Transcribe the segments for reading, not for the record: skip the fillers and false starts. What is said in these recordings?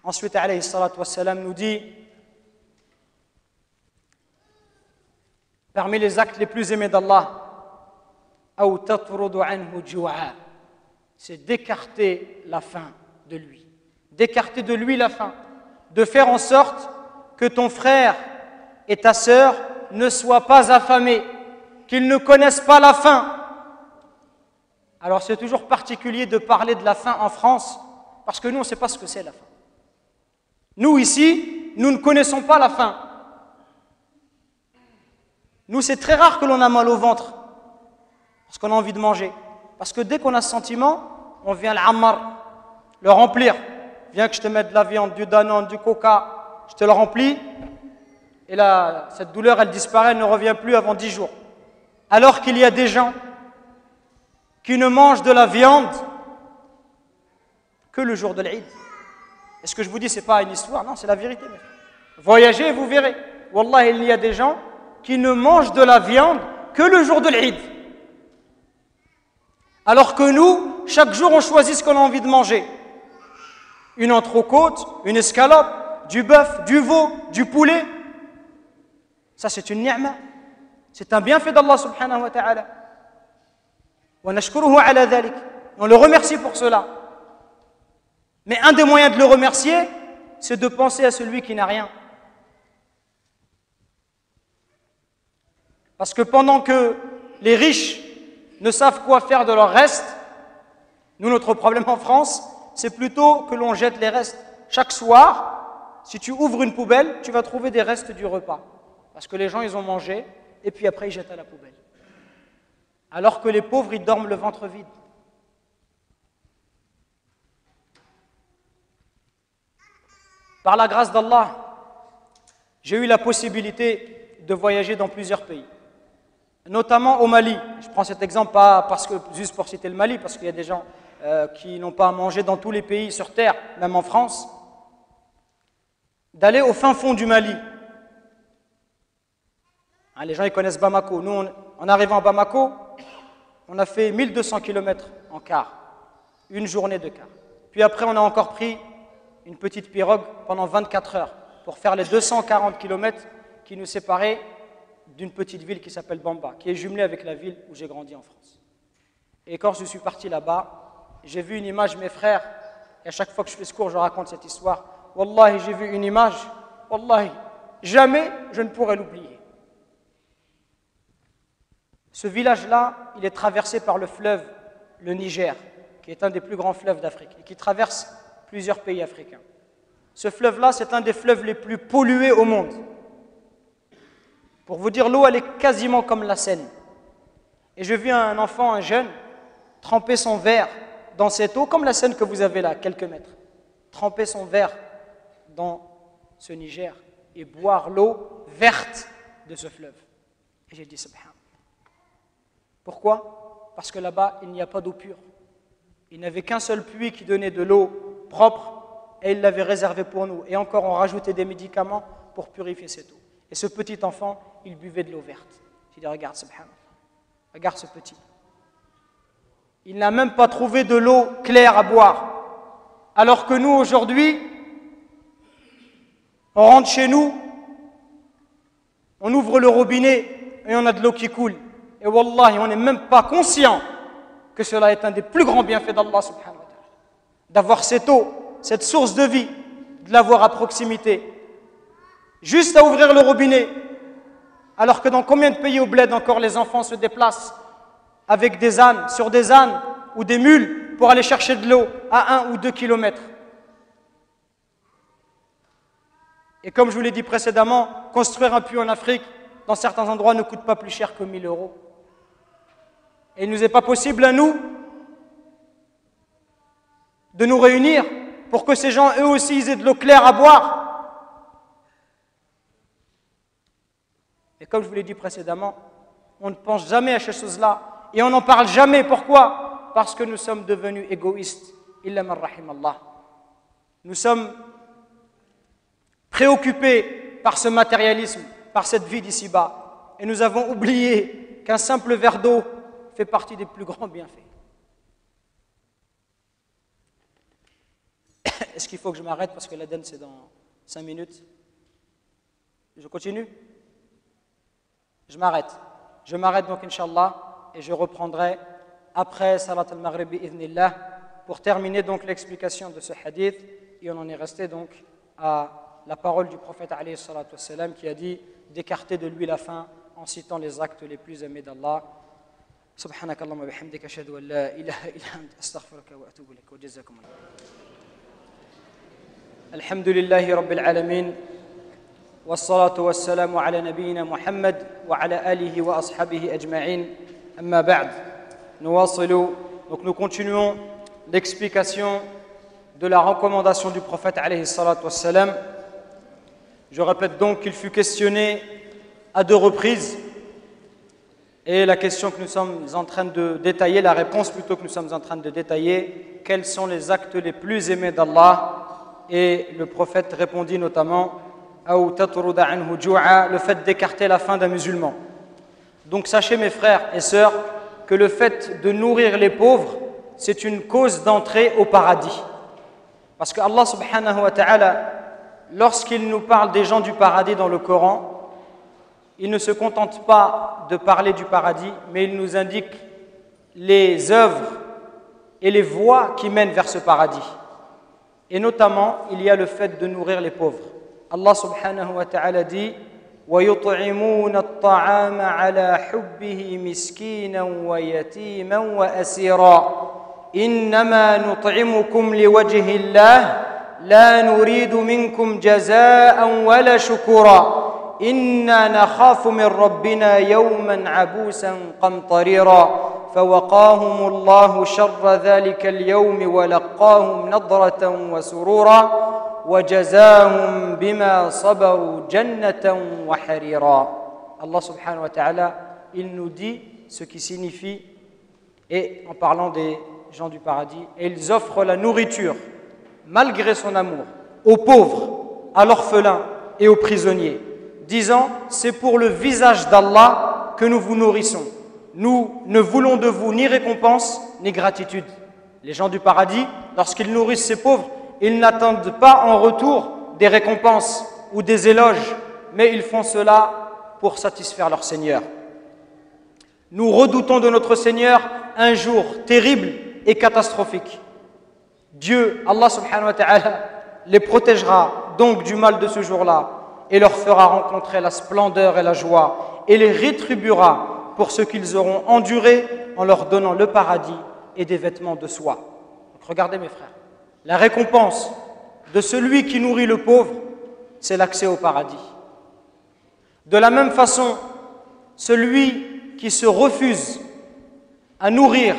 Ensuite, alayhi salatu wassalam nous dit, parmi les actes les plus aimés d'Allah, أو تطرد عنه جوعا, c'est d'écarter la faim de lui. D'écarter de lui la faim. De faire en sorte que ton frère et ta sœur ne soient pas affamés, qu'ils ne connaissent pas la faim. Alors c'est toujours particulier de parler de la faim en France, parce que nous on ne sait pas ce que c'est la faim. Nous ici, nous ne connaissons pas la faim. Nous c'est très rare que l'on a mal au ventre, parce qu'on a envie de manger. Parce que dès qu'on a ce sentiment, on vient l'ammar, le remplir. Viens que je te mette de la viande, du danone, du coca, je te le remplis. Et là, cette douleur, elle disparaît, elle ne revient plus avant 10 jours. Alors qu'il y a des gens qui ne mangent de la viande que le jour de l'Eid. Et ce que je vous dis, ce n'est pas une histoire, non, c'est la vérité. Mes frères. Voyagez et vous verrez. Wallah, il y a des gens qui ne mangent de la viande que le jour de l'Eid. Alors que nous, chaque jour, on choisit ce qu'on a envie de manger. Une entrecôte, une escalope, du bœuf, du veau, du poulet. Ça, c'est une ni'ma. C'est un bienfait d'Allah subhanahu wa ta'ala. Wa nashkuruhu ala dhalik. On le remercie pour cela. Mais un des moyens de le remercier, c'est de penser à celui qui n'a rien. Parce que pendant que les riches ne savent quoi faire de leur reste, nous, notre problème en France, c'est plutôt que l'on jette les restes. Chaque soir, si tu ouvres une poubelle, tu vas trouver des restes du repas. Parce que les gens, ils ont mangé, et puis après, ils jettent à la poubelle. Alors que les pauvres, ils dorment le ventre vide. Par la grâce d'Allah, j'ai eu la possibilité de voyager dans plusieurs pays. Notamment au Mali. Je prends cet exemple pas parce que, juste pour citer le Mali, parce qu'il y a des gens qui n'ont pas à manger dans tous les pays sur terre, même en France. D'aller au fin fond du Mali. Hein, les gens ils connaissent Bamako. Nous, en arrivant à Bamako, on a fait 1200 km en car. Une journée de car. Puis après, on a encore pris une petite pirogue pendant 24 heures pour faire les 240 km qui nous séparaient d'une petite ville qui s'appelle Bamba, qui est jumelée avec la ville où j'ai grandi en France. Et quand je suis parti là-bas, j'ai vu une image, mes frères, et à chaque fois que je fais ce cours, je raconte cette histoire. Wallahi, j'ai vu une image, wallahi, jamais je ne pourrai l'oublier. Ce village-là, il est traversé par le fleuve, le Niger, qui est un des plus grands fleuves d'Afrique, et qui traverse plusieurs pays africains. Ce fleuve-là, c'est un des fleuves les plus pollués au monde. Pour vous dire, l'eau, elle est quasiment comme la Seine. Et j'ai vu un enfant, un jeune, tremper son verre dans cette eau, comme la Seine que vous avez là, quelques mètres. Tremper son verre dans ce Niger et boire l'eau verte de ce fleuve. Et j'ai dit, subhanallah. Pourquoi? Parce que là-bas, il n'y a pas d'eau pure. Il n'y avait qu'un seul puits qui donnait de l'eau propre et il l'avait réservé pour nous. Et encore, on rajoutait des médicaments pour purifier cette eau. Et ce petit enfant, il buvait de l'eau verte. J'ai dit, regarde, subhanallah, regarde ce petit. Il n'a même pas trouvé de l'eau claire à boire. Alors que nous, aujourd'hui, on rentre chez nous, on ouvre le robinet et on a de l'eau qui coule. Et wallahi, on n'est même pas conscient que cela est un des plus grands bienfaits d'Allah subhanahu wa ta'ala. D'avoir cette eau, cette source de vie, de l'avoir à proximité. Juste à ouvrir le robinet. Alors que dans combien de pays au bled encore les enfants se déplacent avec des ânes, sur des ânes ou des mules pour aller chercher de l'eau à 1 ou 2 kilomètres. Et comme je vous l'ai dit précédemment, construire un puits en Afrique, dans certains endroits, ne coûte pas plus cher que 1 000 €. Et il ne nous est pas possible à nous de nous réunir pour que ces gens, eux aussi, ils aient de l'eau claire à boire. Et comme je vous l'ai dit précédemment, on ne pense jamais à ces choses-là. Et on n'en parle jamais. Pourquoi? Parce que nous sommes devenus égoïstes. Illa man rahim Allah. Nous sommes préoccupés par ce matérialisme, par cette vie d'ici-bas. Et nous avons oublié qu'un simple verre d'eau fait partie des plus grands bienfaits. Est-ce qu'il faut que je m'arrête parce que l'Aden c'est dans 5 minutes? Je continue? Je m'arrête. Je m'arrête donc, Inch'Allah, et je reprendrai après Salat al-Maghrib bi'idhnillah pour terminer donc l'explication de ce hadith. Et on en est resté donc à la parole du prophète alayhi salatu wassalam qui a dit d'écarter de lui la faim en citant les actes les plus aimés d'Allah. سبحانك اللهم وبحمدك أشهد أن لا إله إلا أنت أستغفرك وأتوب إليك وجزاكم الله. الحمد لله رب العالمين والصلاة والسلام على نبينا محمد وعلى آله وأصحابه أجمعين أما بعد. Donc nous continuons l'explication de la recommandation du prophète alayhi salatu wassalam. Je répète donc qu'il fut questionné à 2 reprises. Et la question que nous sommes en train de détailler, la réponse plutôt que nous sommes en train de détailler, quels sont les actes les plus aimés d'Allah? Et le prophète répondit notamment le fait d'écarter la faim d'un musulman. Donc sachez mes frères et sœurs que le fait de nourrir les pauvres, c'est une cause d'entrée au paradis. Parce que Allah subhanahu wa ta'ala, lorsqu'il nous parle des gens du paradis dans le Coran, il ne se contente pas de parler du paradis, mais il nous indique les œuvres et les voies qui mènent vers ce paradis. Et notamment, il y a le fait de nourrir les pauvres. Allah subhanahu wa ta'ala dit وَيُطْعِمُونَ الطَّعَامَ عَلَى حُبِّهِ مِسْكِينًا وَيَتِيمًا وَأَسِيرًا إِنَّمَا نُطْعِمُكُمْ لِوَجْهِ اللَّهِ لَا نُرِيدُ مِنكُمْ جَزَاءً وَلَا شُكُورًا إنا نخاف من ربنا يوما عبوسا قمطريرا فوقاهم الله شر ذلك اليوم ولقاهم نضرة وسرورا وجزاهم بما صبروا جنة وحريرا. Allah subhanahu wa ta'ala, il nous dit ce qui signifie, et en parlant des gens du paradis, et ils offrent la nourriture, malgré son amour, aux pauvres, à l'orphelin et aux prisonniers, disant, c'est pour le visage d'Allah que nous vous nourrissons. Nous ne voulons de vous ni récompense ni gratitude. Les gens du paradis, lorsqu'ils nourrissent ces pauvres, ils n'attendent pas en retour des récompenses ou des éloges, mais ils font cela pour satisfaire leur Seigneur. Nous redoutons de notre Seigneur un jour terrible et catastrophique. Dieu, Allah subhanahu wa ta'ala, les protégera donc du mal de ce jour-là et leur fera rencontrer la splendeur et la joie et les rétribuera pour ce qu'ils auront enduré en leur donnant le paradis et des vêtements de soie. Donc regardez mes frères, la récompense de celui qui nourrit le pauvre, c'est l'accès au paradis. De la même façon, celui qui se refuse à nourrir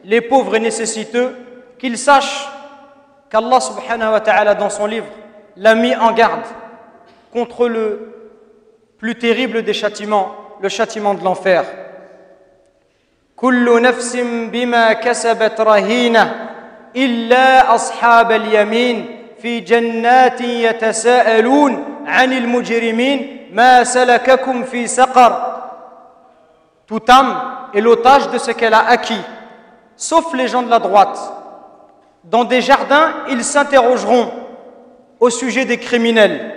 les pauvres et nécessiteux, qu'il sache qu'Allah subhanahu wa ta'ala dans son livre l'a mis en garde contre le plus terrible des châtiments, le châtiment de l'enfer. Kullu nafsin bima kasabat rahina illa ashab al-yamin fi jannatin yatasaalun 'anil mujrimin ma salakakum fi saqar. Toute âme est l'otage de ce qu'elle a acquis, sauf les gens de la droite. Dans des jardins, ils s'interrogeront au sujet des criminels.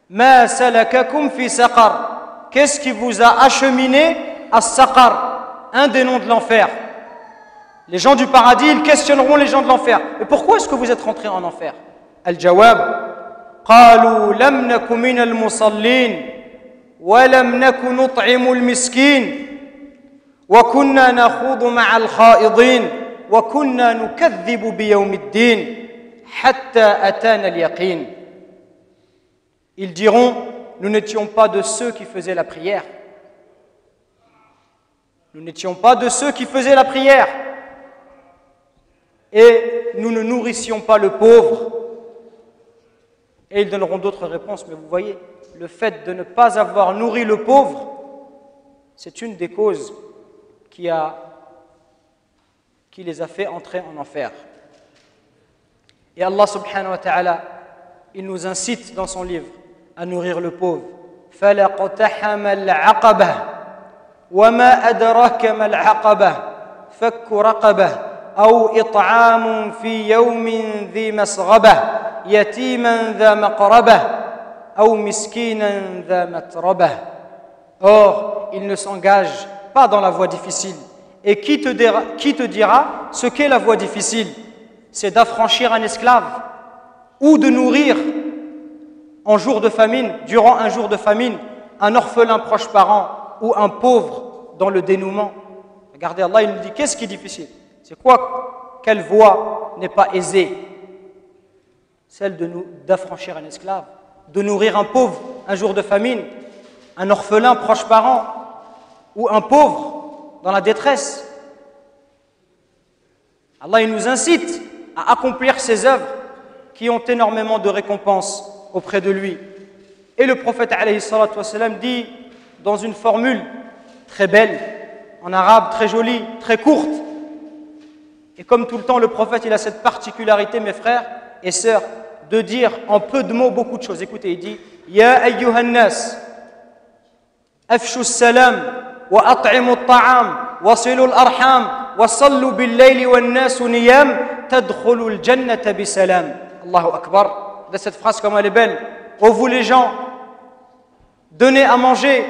Ma salakakum fi saqar. Qu'est-ce qui vous a acheminé à Saqar, un des noms de l'enfer? Les gens du paradis, ils questionneront les gens de l'enfer. Mais pourquoi est-ce que vous êtes rentrés en enfer? Al-jawab قالوا لم نك من المصلين ولم نك نطعم المسكين وكنا نخوض مع الخائضين وكنا نكذب بيوم الدين حتى أتانا اليقين. Ils diront, nous n'étions pas de ceux qui faisaient la prière. Nous n'étions pas de ceux qui faisaient la prière. Et nous ne nourrissions pas le pauvre. Et ils donneront d'autres réponses, mais vous voyez, le fait de ne pas avoir nourri le pauvre, c'est une des causes qui les a fait entrer en enfer. Et Allah subhanahu wa ta'ala, il nous incite dans son livre à nourrir le pauvre. فَلَقْتَحَمَ الْعَقَبَةَ وَمَا أَدْرَاكَ مَا الْعَقَبَةُ فَكُّ رَقَبَةٍ أو إطعام في يوم ذي مسغبة يتيما ذا مقربة أو مسكينا ذا متربة. Or, il ne s'engage pas dans la voie difficile. Et qui te dira ce qu'est la voie difficile? C'est d'affranchir un esclave ou de nourrir en jour de famine, durant un jour de famine, un orphelin proche parent ou un pauvre dans le dénouement. Regardez, Allah il nous dit qu'est-ce qui est difficile? C'est quoi? Quelle voie n'est pas aisée? Celle d'affranchir un esclave, de nourrir un pauvre un jour de famine, un orphelin proche parent ou un pauvre dans la détresse. Allah il nous incite à accomplir ces œuvres qui ont énormément de récompenses auprès de lui. Et le prophète alayhi salatu wassalam dit dans une formule très belle, en arabe très jolie, très courte. Et comme tout le temps, le prophète il a cette particularité, mes frères et sœurs, de dire en peu de mots beaucoup de choses. Écoutez, il dit Ya ayyuhan nas, afshu salam, wa at'imu ta'am, wa silu al-arham, wa sallu bil-layli wan-nasu niyam, tadkhulu al-jannata bisalam. Allahu akbar. De cette phrase, comme elle est belle. Ô vous les gens, donnez à manger,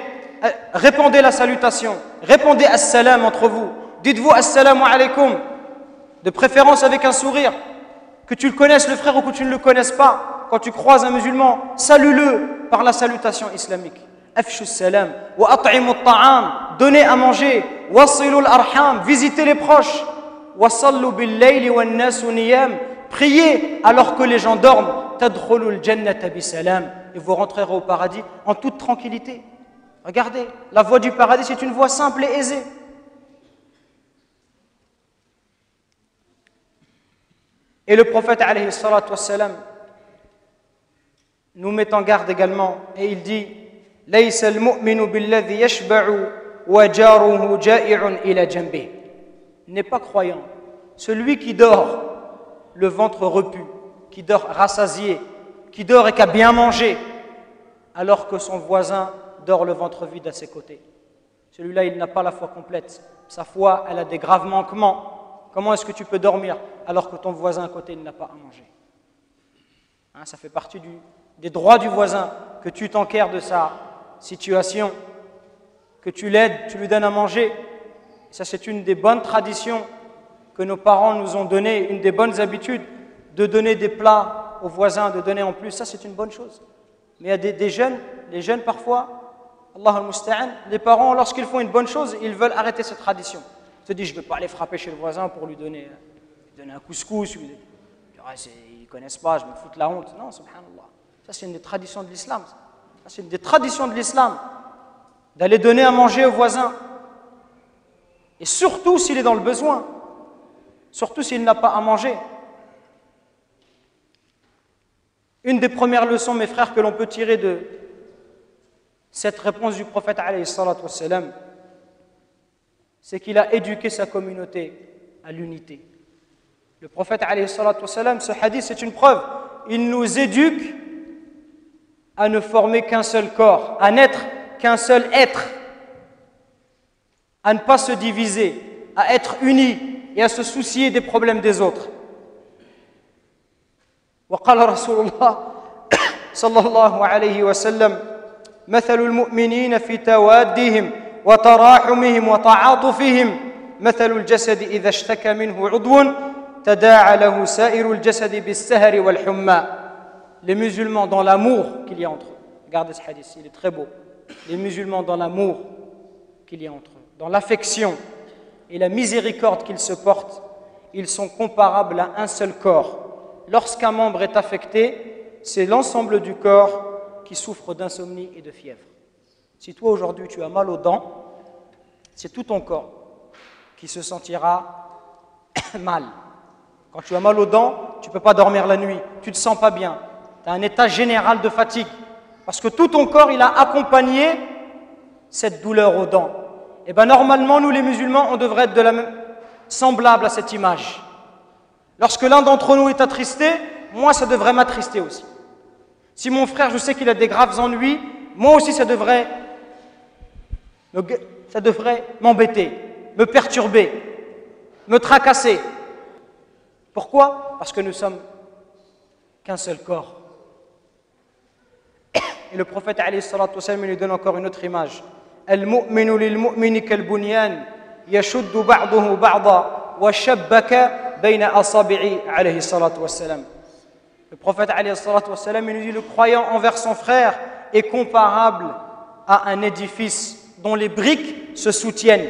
répandez la salutation, répandez as-salam entre vous. Dites-vous assalamu alaykum, de préférence avec un sourire. Que tu le connaisses le frère ou que tu ne le connaisses pas, quand tu croises un musulman, salue-le par la salutation islamique. Afshu salam, wa at'imu ta'am, donnez à manger, wasilu al-arham, visitez les proches, wa sallu bil-layli wan-nasu niyam, priez alors que les gens dorment, tadkhulu al-jannata bisalam, et vous rentrerez au paradis en toute tranquillité. Regardez, la voie du paradis c'est une voie simple et aisée. Et le prophète alayhi salatu wassalam nous met en garde également et il dit Laysa al-mu'minu billadhi yashba'u wa jaruhu ja'i'un ila janbih. N'est pas croyant celui qui dort le ventre repu, qui dort rassasié, qui dort et qui a bien mangé alors que son voisin dort le ventre vide à ses côtés. Celui-là, il n'a pas la foi complète. Sa foi, elle a des graves manquements. Comment est-ce que tu peux dormir alors que ton voisin à côté n'a pas à manger? Ça fait partie des droits du voisin, que tu t'enquères de sa situation, que tu l'aides, tu lui donnes à manger. Ça, c'est une des bonnes traditions que nos parents nous ont données, une des bonnes habitudes de donner des plats aux voisins, de donner en plus. Ça, c'est une bonne chose. Mais il y a des jeunes, les jeunes parfois, Allah al-Musta'an, les parents, lorsqu'ils font une bonne chose, ils veulent arrêter cette tradition. Ils se disent, je ne vais pas aller frapper chez le voisin pour lui donner un couscous. Ils ne connaissent pas, je me fous de la honte. Non, subhanallah. Ça, c'est une des traditions de l'islam. Ça, c'est une des traditions de l'islam. D'aller donner à manger au voisin. Et surtout s'il est dans le besoin. Surtout s'il n'a pas à manger. Une des premières leçons, mes frères, que l'on peut tirer de cette réponse du prophète, alayhi salatu wassalam, c'est qu'il a éduqué sa communauté à l'unité. Le prophète, alayhi salatu wassalam, ce hadith, c'est une preuve. Il nous éduque à ne former qu'un seul corps, à n'être qu'un seul être, à ne pas se diviser, à être unis et à se soucier des problèmes des autres. وقال رسول الله صلى الله عليه وسلم مثل المؤمنين في توادهم وتراحمهم وتعاطفهم مثل الجسد إذا اشتكى منه عضو تداعى له سائر الجسد بالسهر والحمى. Les musulmans dans l'amour qu'il y a entre eux. Regardez ce hadith, il est très beau. Les musulmans dans l'amour qu'il y a entre eux, dans l'affection et la miséricorde qu'ils se portent, ils sont comparables à un seul corps. Lorsqu'un membre est affecté, c'est l'ensemble du corps qui souffre d'insomnie et de fièvre. Si toi aujourd'hui tu as mal aux dents, c'est tout ton corps qui se sentira mal. Quand tu as mal aux dents, tu ne peux pas dormir la nuit, tu ne te sens pas bien, tu as un état général de fatigue. Parce que tout ton corps, il a accompagné cette douleur aux dents. Et bien normalement, nous les musulmans, on devrait être semblable à cette image. Lorsque l'un d'entre nous est attristé, moi ça devrait m'attrister aussi. Si mon frère, je sais qu'il a des graves ennuis, moi aussi ça devrait m'embêter, me perturber, me tracasser. Pourquoi? Parce que nous sommes qu'un seul corps. Et le prophète alayhi salatu wassalam nous donne encore une autre image. Al-mu'minu lil-mu'mini kal-bunyan yashuddu ba'duhu ba'da wa shabbaka bayna asabi'i alayhi salatu wassalam. Le prophète alayhi salatu wassalam nous dit le croyant envers son frère est comparable à un édifice dont les briques se soutiennent.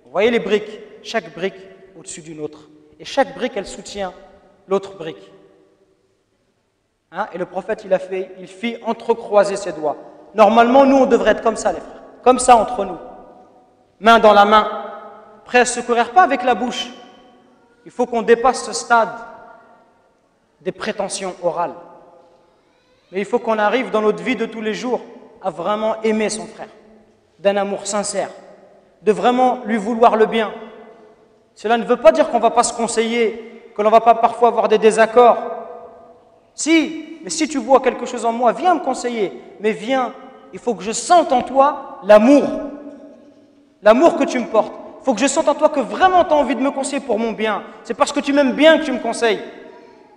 Vous voyez les briques, chaque brique au-dessus d'une autre. Et chaque brique, elle soutient l'autre brique. Hein? Et le prophète, il fit entrecroiser ses doigts. Normalement, nous, on devrait être comme ça, les frères. Comme ça, entre nous. Main dans la main. Prêt à se secourir, pas avec la bouche. Il faut qu'on dépasse ce stade des prétentions orales. Mais il faut qu'on arrive dans notre vie de tous les jours à vraiment aimer son frère. D'un amour sincère. De vraiment lui vouloir le bien. Cela ne veut pas dire qu'on ne va pas se conseiller, que l'on ne va pas parfois avoir des désaccords. Si, mais si tu vois quelque chose en moi, viens me conseiller. Mais viens, il faut que je sente en toi l'amour. L'amour que tu me portes. Il faut que je sente en toi que vraiment tu as envie de me conseiller pour mon bien. C'est parce que tu m'aimes bien que tu me conseilles.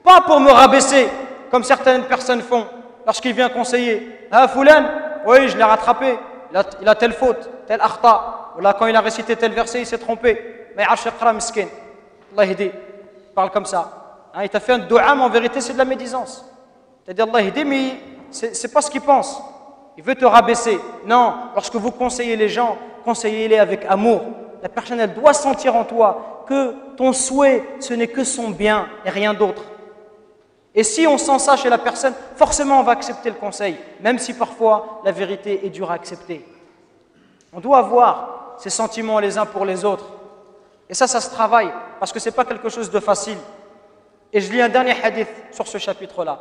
Pas pour me rabaisser, comme certaines personnes font lorsqu'il vient conseiller. Ah, Foulan, oui, je l'ai rattrapé. Il a telle faute, telle akhta. Ou là, quand il a récité tel verset, il s'est trompé. Mais Ashaqra miskin. Allah yahdi. Parle comme ça. Hein, il t'a fait un doua, mais en vérité, c'est de la médisance. C'est-à-dire, Allah yahdi, mais c'est pas ce qu'il pense. Il veut te rabaisser. Non, lorsque vous conseillez les gens, conseillez-les avec amour. La personne, elle doit sentir en toi que ton souhait, ce n'est que son bien et rien d'autre. Et si on sent ça chez la personne, forcément, on va accepter le conseil, même si parfois, la vérité est dure à accepter. On doit avoir ces sentiments les uns pour les autres. Et ça se travaille, parce que ce n'est pas quelque chose de facile. Et je lis un dernier hadith sur ce chapitre-là.